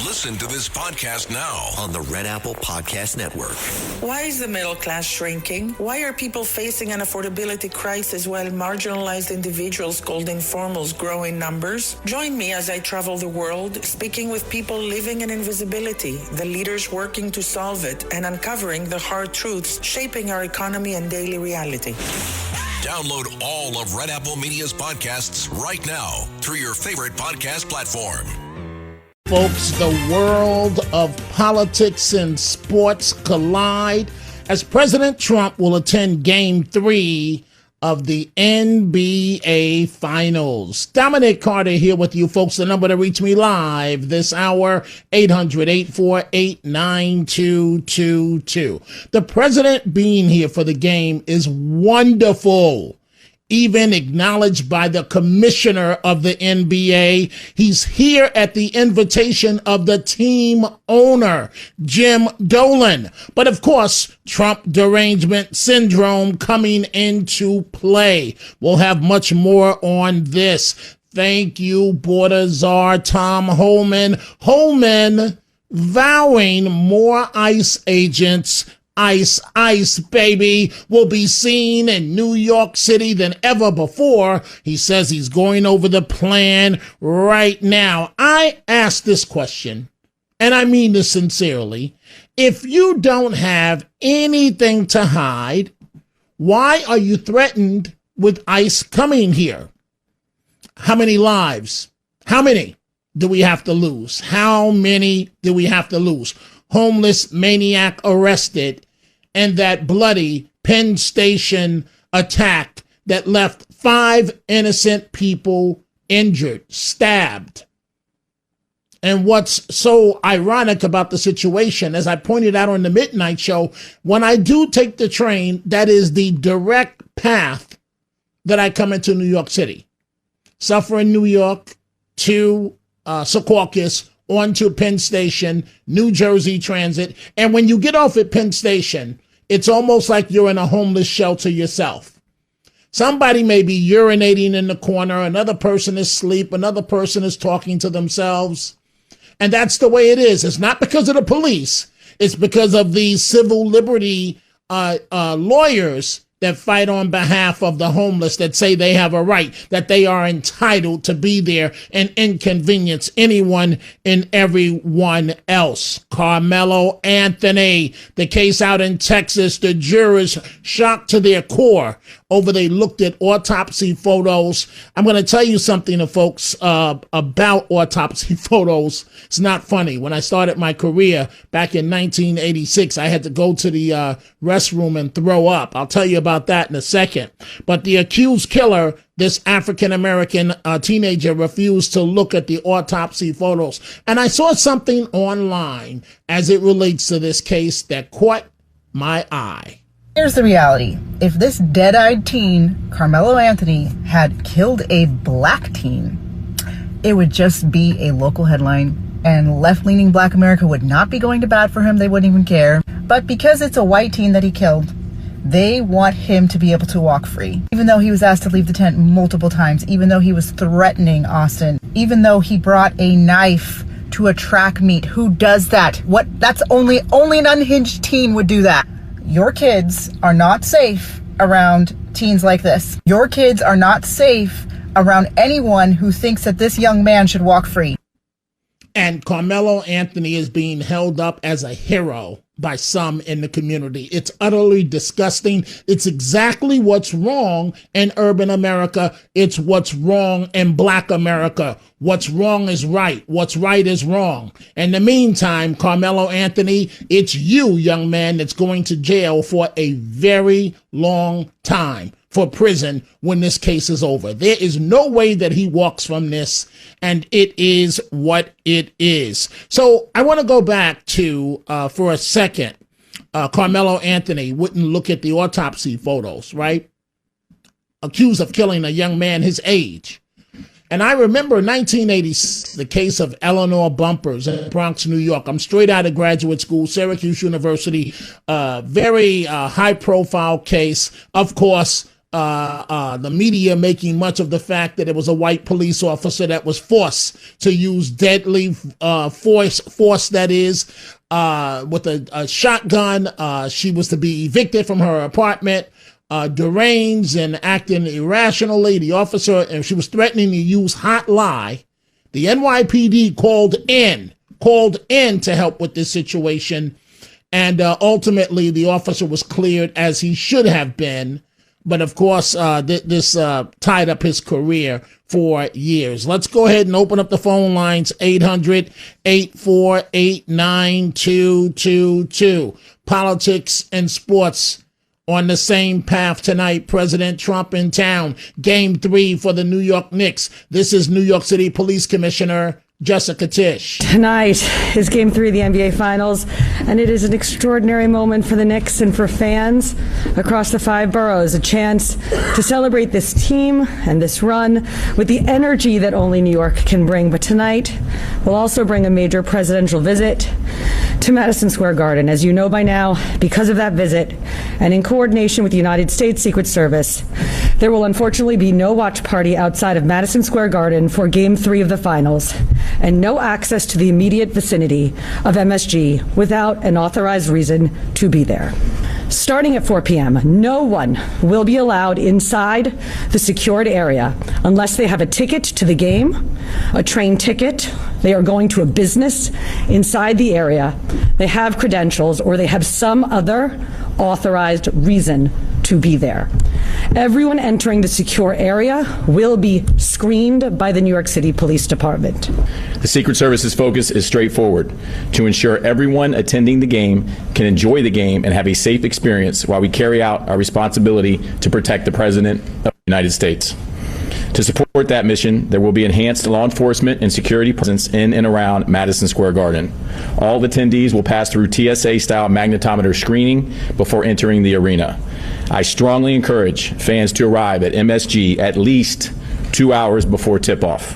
Listen to this podcast now on the Red Apple Podcast Network. Why is the middle class shrinking? Why are people facing an affordability crisis while marginalized individuals called informals grow in numbers? Join me as I travel the world, speaking with people living in invisibility, the leaders working to solve it, and uncovering the hard truths shaping our economy and daily reality. Download all of Red Apple Media's podcasts right now through your favorite podcast platform. Folks, the world of politics and sports collide as President Trump will attend Game 3 of the NBA Finals. Dominic Carter here with you, folks. The number to reach me live this hour, 800-848-9222. The president being here for the game is wonderful. Even acknowledged by the commissioner of the NBA. He's here at the invitation of the team owner, Jim Dolan. But of course, Trump derangement syndrome coming into play. We'll have much more on this. Thank you, border czar Tom Homan. Homan vowing more ICE agents. ICE, baby, will be seen in New York City than ever before. He says he's going over the plan right now. I ask this question, and I mean this sincerely. If you don't have anything to hide, why are you threatened with ICE coming here? How many lives? How many do we have to lose? How many do we have to lose? Homeless maniac arrested, and that bloody Penn Station attack that left 5 innocent people injured, stabbed. And what's so ironic about the situation, as I pointed out on the Midnight Show, when I do take the train, that is the direct path that I come into New York City. Suffering, New York, to Secaucus, on to Penn Station, New Jersey Transit. And when you get off at Penn Station, it's almost like you're in a homeless shelter yourself. Somebody may be urinating in the corner, another person is asleep, another person is talking to themselves. And that's the way it is. It's not because of the police. It's because of these civil liberty lawyers that fight on behalf of the homeless, that say they have a right, that they are entitled to be there and inconvenience anyone and everyone else. Carmelo Anthony, the case out in Texas, the jurors shocked to their core over they looked at autopsy photos. I'm going to tell you something, folks, about autopsy photos. It's not funny. When I started my career back in 1986, I had to go to the restroom and throw up. I'll tell you about that in a second. But the accused killer, this African-American teenager, refused to look at the autopsy photos. And I saw something online as it relates to this case that caught my eye. Here's the reality. If this dead-eyed teen, Carmelo Anthony, had killed a black teen, it would just be a local headline, and left-leaning black America would not be going to bat for him. They wouldn't even care. But because it's a white teen that he killed, they want him to be able to walk free. Even though he was asked to leave the tent multiple times, even though he was threatening Austin, even though he brought a knife to a track meet. Who does that? That's only an unhinged teen would do that. Your kids are not safe around teens like this. Your kids are not safe around anyone who thinks that this young man should walk free. And Carmelo Anthony is being held up as a hero by some in the community. It's utterly disgusting. It's exactly what's wrong in urban America. It's what's wrong in black America. What's wrong is right. What's right is wrong. In the meantime, Carmelo Anthony, it's you, young man, that's going to jail for a very long time, for prison when this case is over. There is no way that he walks from this, and it is what it is. So I want to go back to, for a second, Carmelo Anthony wouldn't look at the autopsy photos, right? Accused of killing a young man his age. And I remember 1980, the case of Eleanor Bumpers in Bronx, New York. I'm straight out of graduate school, Syracuse University, very high-profile case. Of course, the media making much of the fact that it was a white police officer that was forced to use deadly force that is, with a shotgun. She was to be evicted from her apartment, deranged and acting irrationally. The officer, and she was threatening to use hot lie. The NYPD called in to help with this situation. And ultimately, the officer was cleared as he should have been. But of course, this tied up his career for years. Let's go ahead and open up the phone lines, 800-848-9222. Politics and sports on the same path tonight. President Trump in town. Game 3 for the New York Knicks. This is New York City Police Commissioner Jessica Tisch. Tonight is Game 3 of the NBA Finals, and it is an extraordinary moment for the Knicks and for fans across the 5 boroughs. A chance to celebrate this team and this run with the energy that only New York can bring. But tonight will also bring a major presidential visit to Madison Square Garden. As you know by now, because of that visit, and in coordination with the United States Secret Service, there will unfortunately be no watch party outside of Madison Square Garden for Game 3 of the Finals, and no access to the immediate vicinity of MSG without an authorized reason to be there. Starting at 4 p.m., no one will be allowed inside the secured area unless they have a ticket to the game, a train ticket, they are going to a business inside the area, they have credentials, or they have some other authorized reason to be there. Everyone entering the secure area will be screened by the New York City Police Department. The Secret Service's focus is straightforward: to ensure everyone attending the game can enjoy the game and have a safe experience while we carry out our responsibility to protect the President of the United States. To support that mission, there will be enhanced law enforcement and security presence in and around Madison Square Garden. All attendees will pass through TSA-style magnetometer screening before entering the arena. I strongly encourage fans to arrive at MSG at least 2 hours before tip-off.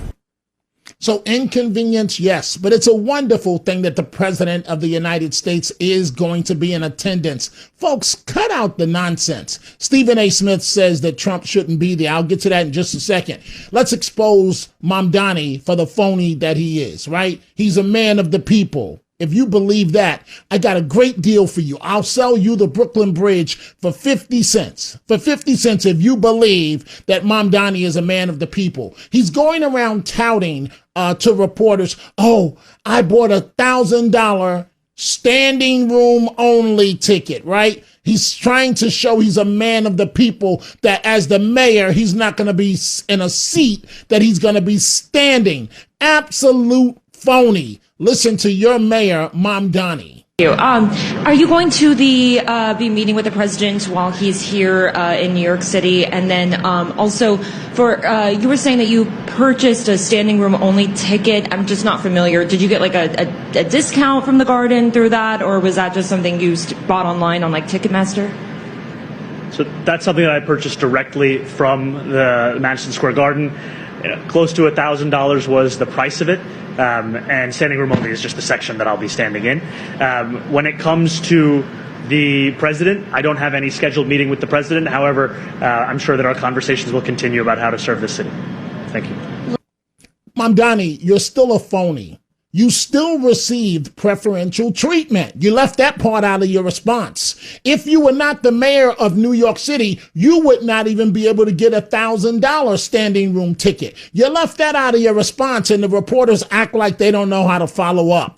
So inconvenience, yes, but it's a wonderful thing that the President of the United States is going to be in attendance. Folks, cut out the nonsense. Stephen A. Smith says that Trump shouldn't be there. I'll get to that in just a second. Let's expose Mamdani for the phony that he is, right? He's a man of the people. If you believe that, I got a great deal for you. I'll sell you the Brooklyn Bridge for 50 cents. For 50 cents if you believe that Mamdani is a man of the people. He's going around touting to reporters, oh, I bought $1,000 standing room only ticket, right? He's trying to show he's a man of the people, that as the mayor, he's not going to be in a seat, that he's going to be standing. Absolute phony. Listen to your mayor, Mamdani. Are you going to be meeting with the president while he's here in New York City? And then also, you were saying that you purchased a standing room only ticket. I'm just not familiar. Did you get like a discount from the garden through that, or was that just something you bought online on like Ticketmaster? So that's something that I purchased directly from the Madison Square Garden. Close to $1,000 was the price of it. And standing room only is just the section that I'll be standing in. When it comes to the president, I don't have any scheduled meeting with the president. However, I'm sure that our conversations will continue about how to serve the city. Thank you. Mamdani, you're still a phony. You still received preferential treatment. You left that part out of your response. If you were not the mayor of New York City, you would not even be able to get $1,000 standing room ticket. You left that out of your response, and the reporters act like they don't know how to follow up.